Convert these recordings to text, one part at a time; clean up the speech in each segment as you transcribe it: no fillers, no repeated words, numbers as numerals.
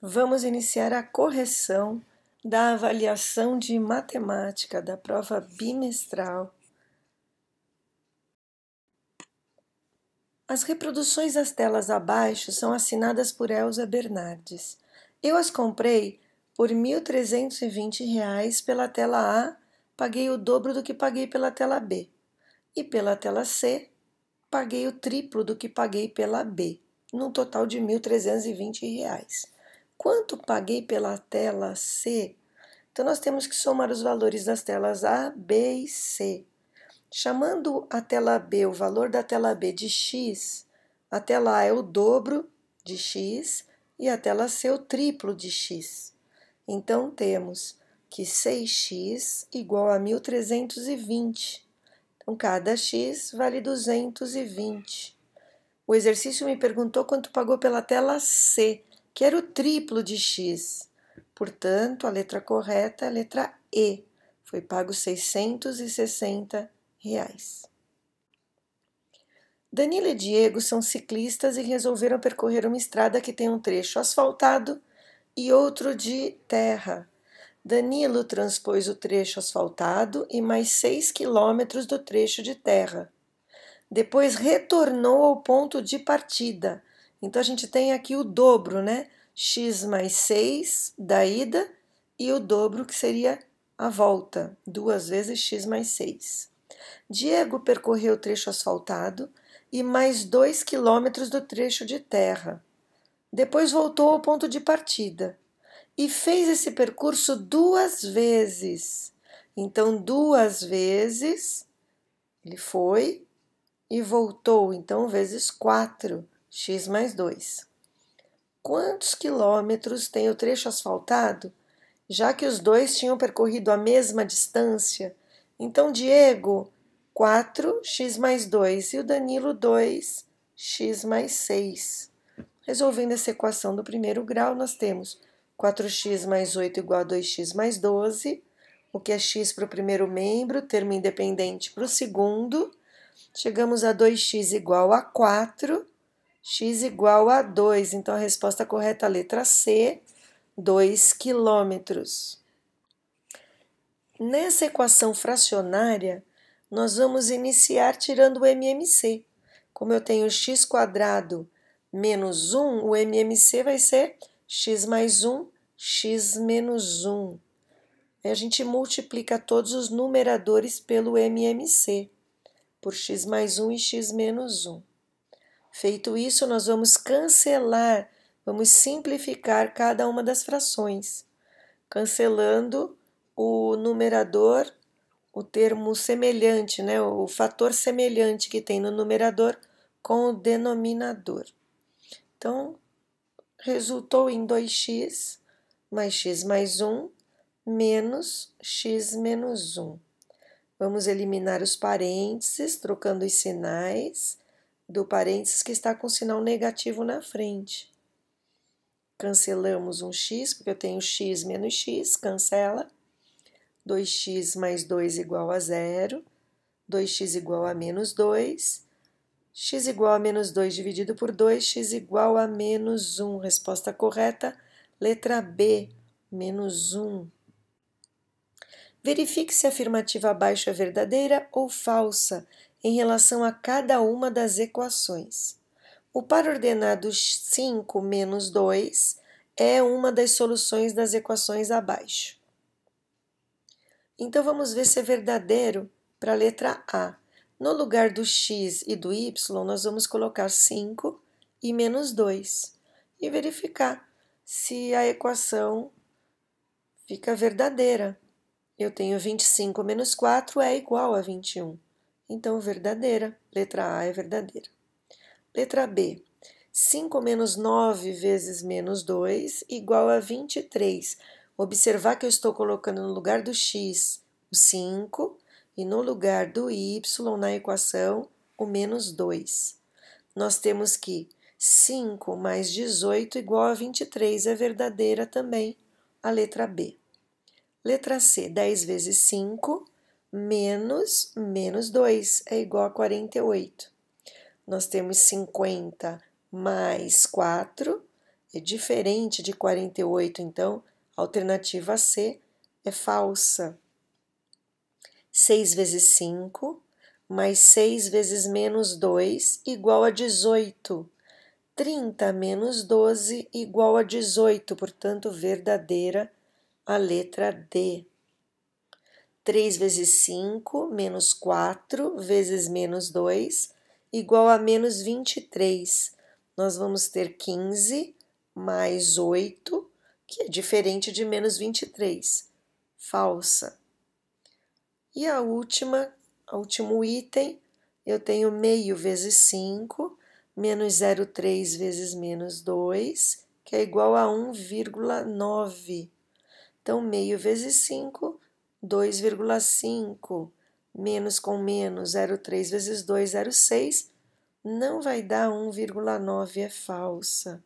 Vamos iniciar a correção da avaliação de matemática da prova bimestral. As reproduções das telas abaixo são assinadas por Elza Bernardes. Eu as comprei por R$ 1.320 pela tela A, paguei o dobro do que paguei pela tela B. E pela tela C, paguei o triplo do que paguei pela B, num total de R$ 1.320. Quanto paguei pela tela C? Então, nós temos que somar os valores das telas A, B e C. Chamando a tela B, o valor da tela B de x, a tela A é o dobro de x e a tela C o triplo de x. Então, temos que 6x igual a 1.320. Então, cada x vale 220. O exercício me perguntou quanto pagou pela tela C, que era o triplo de x. Portanto, a letra correta é a letra E. Foi pago R$ 660. Danilo e Diego são ciclistas e resolveram percorrer uma estrada que tem um trecho asfaltado e outro de terra. Danilo transpôs o trecho asfaltado e mais 6 quilômetros do trecho de terra. Depois retornou ao ponto de partida. Então, a gente tem aqui o dobro, né? X mais 6 da ida e o dobro que seria a volta, 2 vezes x mais 6. Diego percorreu o trecho asfaltado e mais 2 quilômetros do trecho de terra. Depois voltou ao ponto de partida e fez esse percurso 2 vezes. Então, 2 vezes ele foi e voltou, então, vezes 4, x mais 2. Quantos quilômetros tem o trecho asfaltado? Já que os dois tinham percorrido a mesma distância, então, Diego, 4x mais 2 e o Danilo, 2x mais 6. Resolvendo essa equação do primeiro grau, nós temos 4x mais 8 igual a 2x mais 12, o que é x para o primeiro membro, termo independente para o segundo. Chegamos a 2x igual a 4, x igual a 2. Então, a resposta correta é a letra C, 2 quilômetros. Nessa equação fracionária, nós vamos iniciar tirando o MMC. Como eu tenho x² menos 1, o MMC vai ser x mais 1, x menos 1. Aí a gente multiplica todos os numeradores pelo MMC, por x mais 1 e x menos 1. Feito isso, nós vamos cancelar, vamos simplificar cada uma das frações, cancelando o numerador, o termo semelhante, né, o fator semelhante que tem no numerador com o denominador. Então, resultou em 2x mais x mais 1 menos x menos 1. Vamos eliminar os parênteses, trocando os sinais do parênteses que está com sinal negativo na frente. Cancelamos um x, porque eu tenho x menos x, cancela. 2x mais 2 igual a 0. 2x igual a menos 2. X igual a menos 2 dividido por 2, x igual a menos 1. Resposta correta, letra B, menos 1. Verifique se a afirmativa abaixo é verdadeira ou falsa em relação a cada uma das equações. O par ordenado 5 menos 2 é uma das soluções das equações abaixo. Então, vamos ver se é verdadeiro para a letra A. No lugar do x e do y, nós vamos colocar 5 e menos 2 e verificar se a equação fica verdadeira. Eu tenho 25 menos 4 é igual a 21. Então, verdadeira. Letra A é verdadeira. Letra B. 5 menos 9 vezes menos 2 igual a 23. Observar que eu estou colocando no lugar do x o 5 e no lugar do y na equação o menos 2. Nós temos que 5 mais 18 igual a 23. É verdadeira também a letra B. Letra C, 10 vezes 5 menos 2 é igual a 48. Nós temos 50 mais 4 é diferente de 48, então a alternativa C é falsa. 6 vezes 5 mais 6 vezes menos 2 igual a 18. 30 menos 12 igual a 18, portanto, verdadeira a letra D. 3 vezes 5 menos 4 vezes menos 2 igual a menos 23. Nós vamos ter 15 mais 8, que é diferente de menos 23. Falsa. E o último item, eu tenho meio vezes 5, menos 0,3 vezes menos 2, que é igual a 1,9. Então, meio vezes 5, 2,5. Menos com menos, 0,3 vezes 2, 0,6. Não vai dar 1,9, é falsa.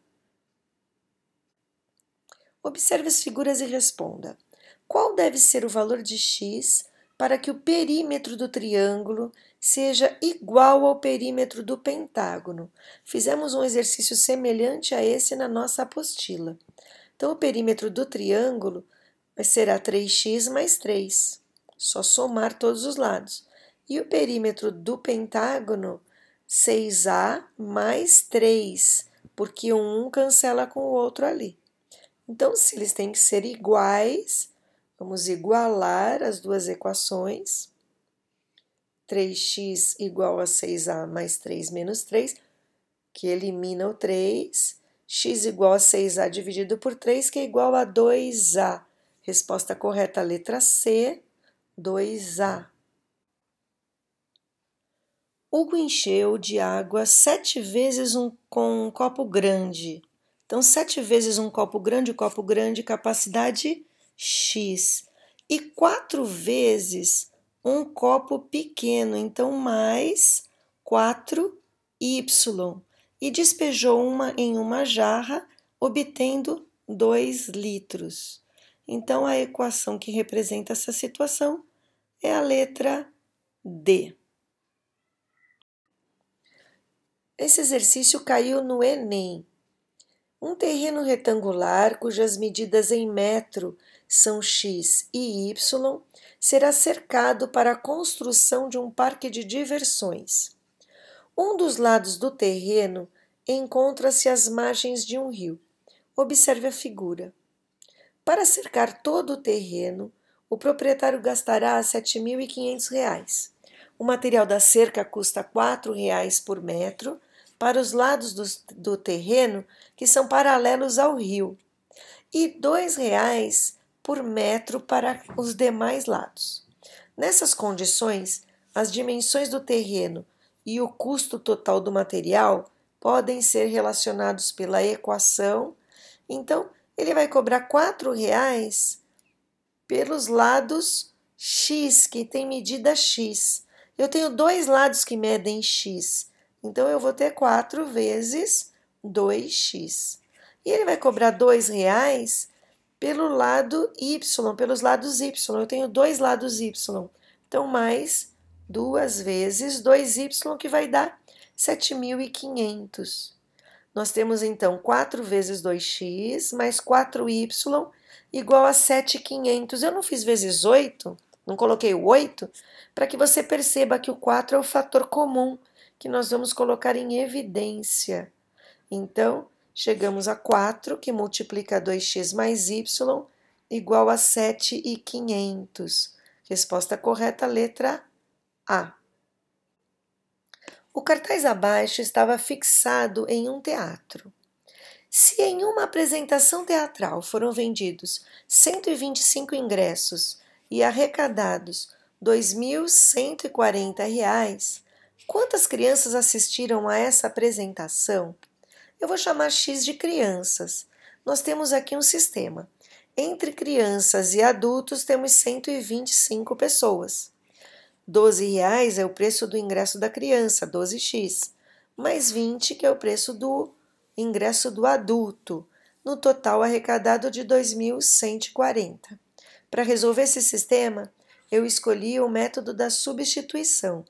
Observe as figuras e responda. Qual deve ser o valor de x para que o perímetro do triângulo seja igual ao perímetro do pentágono? Fizemos um exercício semelhante a esse na nossa apostila. Então, o perímetro do triângulo será 3x mais 3. Só somar todos os lados. E o perímetro do pentágono, 6a mais 3, porque um cancela com o outro ali. Então, se eles têm que ser iguais, vamos igualar as duas equações. 3x igual a 6a mais 3 menos 3, que elimina o 3. X igual a 6a dividido por 3, que é igual a 2a. Resposta correta, letra C, 2a. Hugo encheu de água 7 vezes com um copo grande. Então, 7 vezes um copo grande, capacidade X. E 4 vezes um copo pequeno, então mais 4Y. E despejou em uma jarra, obtendo 2 litros. Então, a equação que representa essa situação é a letra D. Esse exercício caiu no Enem. Um terreno retangular, cujas medidas em metro são x e y, será cercado para a construção de um parque de diversões. Um dos lados do terreno encontra-se às margens de um rio. Observe a figura. Para cercar todo o terreno, o proprietário gastará R$ 7.500. O material da cerca custa R$ 4,00 por metro para os lados do terreno que são paralelos ao rio e R$ 2,00 por metro para os demais lados. Nessas condições, as dimensões do terreno e o custo total do material podem ser relacionados pela equação. Então, ele vai cobrar R$ 4,00 pelos lados x, que tem medida x. Eu tenho dois lados que medem x, então eu vou ter 4 vezes 2x. E ele vai cobrar R$ 2,00 pelo lado y, pelos lados y. Eu tenho dois lados y, então mais 2 vezes 2y, que vai dar 7.500. Nós temos, então, 4 vezes 2x mais 4y igual a 7.500. Eu não fiz vezes 8, não coloquei o 8, para que você perceba que o 4 é o fator comum, que nós vamos colocar em evidência. Então, chegamos a 4, que multiplica 2x mais y, igual a 7.500. Resposta correta, letra A. O cartaz abaixo estava fixado em um teatro. Se em uma apresentação teatral foram vendidos 125 ingressos e arrecadados R$ 2.140, quantas crianças assistiram a essa apresentação? Eu vou chamar X de crianças. Nós temos aqui um sistema. Entre crianças e adultos temos 125 pessoas. R$ 12,00 é o preço do ingresso da criança, 12x, mais 20, que é o preço do ingresso do adulto, no total arrecadado de 2.140. Para resolver esse sistema, eu escolhi o método da substituição.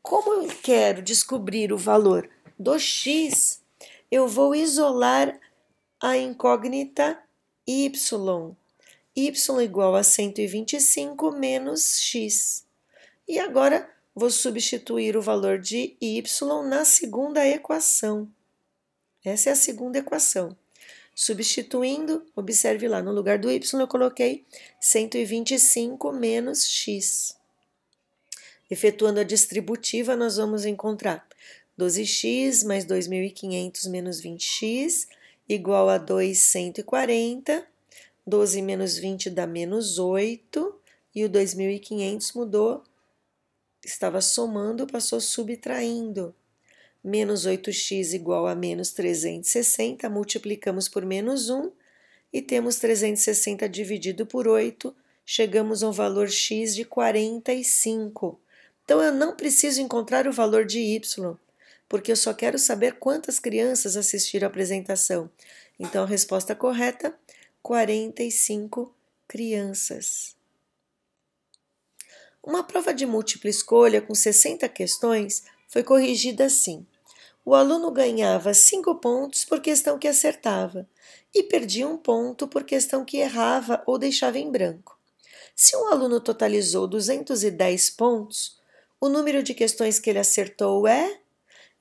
Como eu quero descobrir o valor do x, eu vou isolar a incógnita y. Y igual a 125 menos x. E agora, vou substituir o valor de y na segunda equação. Essa é a segunda equação. Substituindo, observe lá, no lugar do y eu coloquei 125 menos x. Efetuando a distributiva, nós vamos encontrar 12x mais 2.500 menos 20x igual a 2.140. 12 menos 20 dá menos 8. E o 2.500 mudou, estava somando, passou subtraindo. Menos 8x igual a menos 360, multiplicamos por menos 1 e temos 360 dividido por 8, chegamos a um valor x de 45. Então, eu não preciso encontrar o valor de y, porque eu só quero saber quantas crianças assistiram à apresentação. Então, a resposta correta, 45 crianças. Uma prova de múltipla escolha com 60 questões foi corrigida assim. O aluno ganhava 5 pontos por questão que acertava e perdia 1 ponto por questão que errava ou deixava em branco. Se um aluno totalizou 210 pontos, o número de questões que ele acertou é...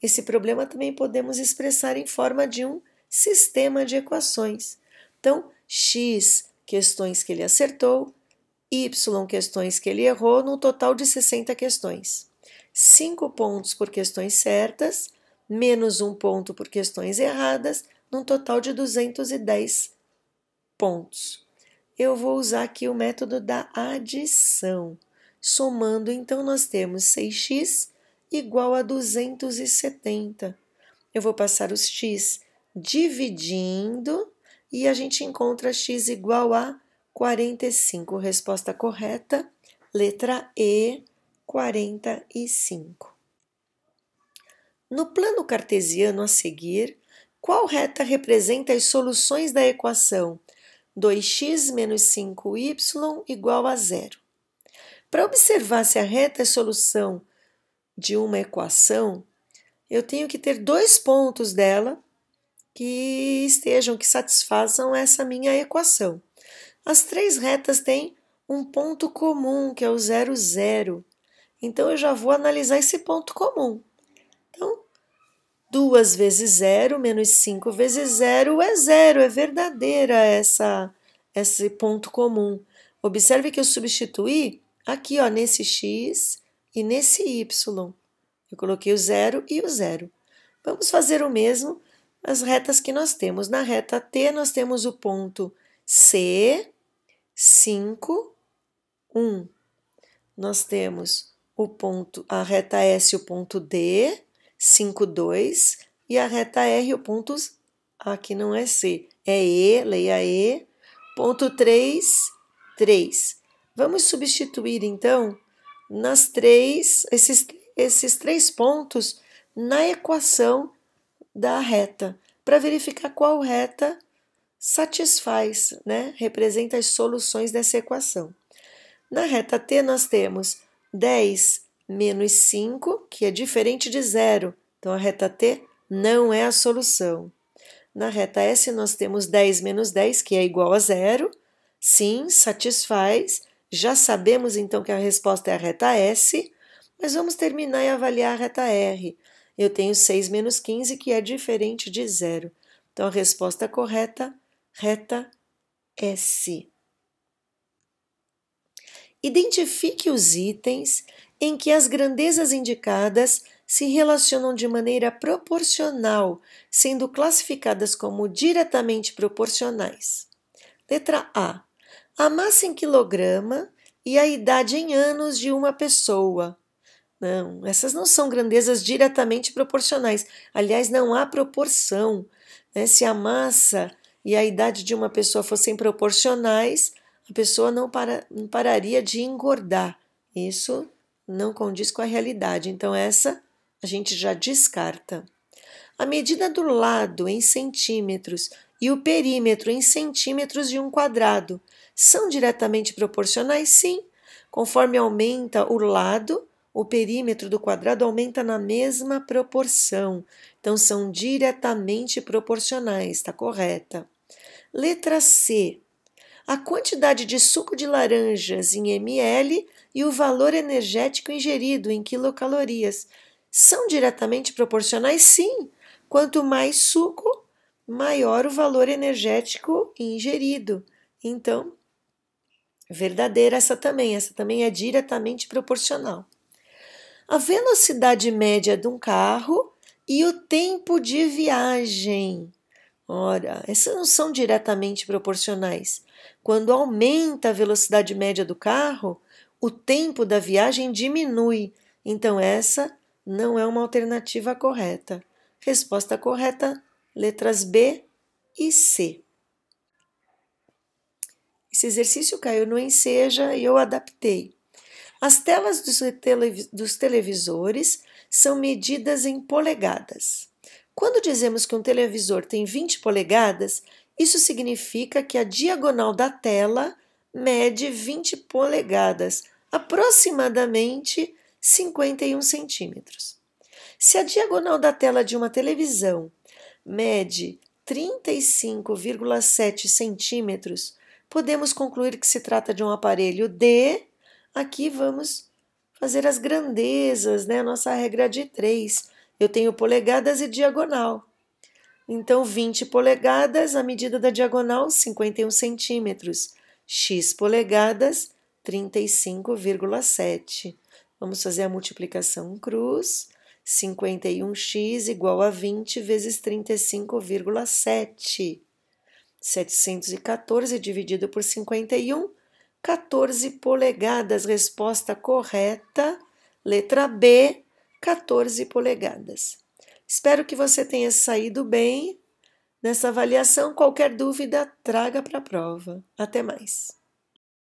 Esse problema também podemos expressar em forma de um sistema de equações. Então, x questões que ele acertou, y questões que ele errou, num total de 60 questões. 5 pontos por questões certas, menos 1 ponto por questões erradas, num total de 210 pontos. Eu vou usar aqui o método da adição. Somando, então, nós temos 6x igual a 270. Eu vou passar os x dividindo e a gente encontra x igual a 45. Resposta correta, letra E, 45. No plano cartesiano a seguir, qual reta representa as soluções da equação 2x menos 5y igual a 0? Para observar se a reta é solução de uma equação, eu tenho que ter 2 pontos dela que satisfaçam essa minha equação. As 3 retas têm um ponto comum, que é o 0, 0. Então, eu já vou analisar esse ponto comum. Então, 2 vezes 0 menos 5 vezes 0 é 0, é verdadeira esse ponto comum. Observe que eu substituí aqui, ó, nesse x e nesse y. Eu coloquei o 0 e o 0. Vamos fazer o mesmo nas retas que nós temos. Na reta T, nós temos o ponto C, 5, 1. Nós temos a reta S, o ponto D, 5, 2. E a reta R, o ponto... Aqui não é C, é E, leia E. Ponto 3, 3. Vamos substituir, então, esses 3 pontos na equação da reta, para verificar qual reta satisfaz, né? Representa as soluções dessa equação. Na reta T, nós temos 10 menos 5, que é diferente de 0. Então, a reta T não é a solução. Na reta S, nós temos 10 menos 10, que é igual a 0. Sim, satisfaz. Já sabemos, então, que a resposta é a reta S, mas vamos terminar e avaliar a reta R. Eu tenho 6 menos 15, que é diferente de 0. Então, a resposta correta, reta S. Identifique os itens em que as grandezas indicadas se relacionam de maneira proporcional, sendo classificadas como diretamente proporcionais. Letra A. A massa em quilograma e a idade em anos de uma pessoa. Não, essas não são grandezas diretamente proporcionais. Aliás, não há proporção, né? Se a massa e a idade de uma pessoa fossem proporcionais, a pessoa não pararia de engordar. Isso não condiz com a realidade. Então, essa a gente já descarta. A medida do lado em centímetros e o perímetro em centímetros de um quadrado são diretamente proporcionais? Sim. Conforme aumenta o lado, o perímetro do quadrado aumenta na mesma proporção. Então, são diretamente proporcionais, está correta. Letra C. A quantidade de suco de laranjas em ml e o valor energético ingerido em quilocalorias são diretamente proporcionais? Sim. Quanto mais suco, maior o valor energético ingerido. Então, verdadeira essa também é diretamente proporcional. A velocidade média de um carro e o tempo de viagem. Ora, essas não são diretamente proporcionais. Quando aumenta a velocidade média do carro, o tempo da viagem diminui. Então, essa não é uma alternativa correta. Resposta correta, letras B e C. Esse exercício caiu no Enseja e eu adaptei. As telas dos televisores são medidas em polegadas. Quando dizemos que um televisor tem 20 polegadas, isso significa que a diagonal da tela mede 20 polegadas, aproximadamente 51 centímetros. Se a diagonal da tela de uma televisão mede 35,7 centímetros, podemos concluir que se trata de um aparelho de... Aqui vamos fazer as grandezas, né? A nossa regra de 3. Eu tenho polegadas e diagonal. Então, 20 polegadas, a medida da diagonal, 51 centímetros. X polegadas, 35,7. Vamos fazer a multiplicação cruz. 51x igual a 20 vezes 35,7. 714 dividido por 51, 14 polegadas. Resposta correta, letra B, 14 polegadas. Espero que você tenha saído bem nessa avaliação. Qualquer dúvida, traga para a prova. Até mais.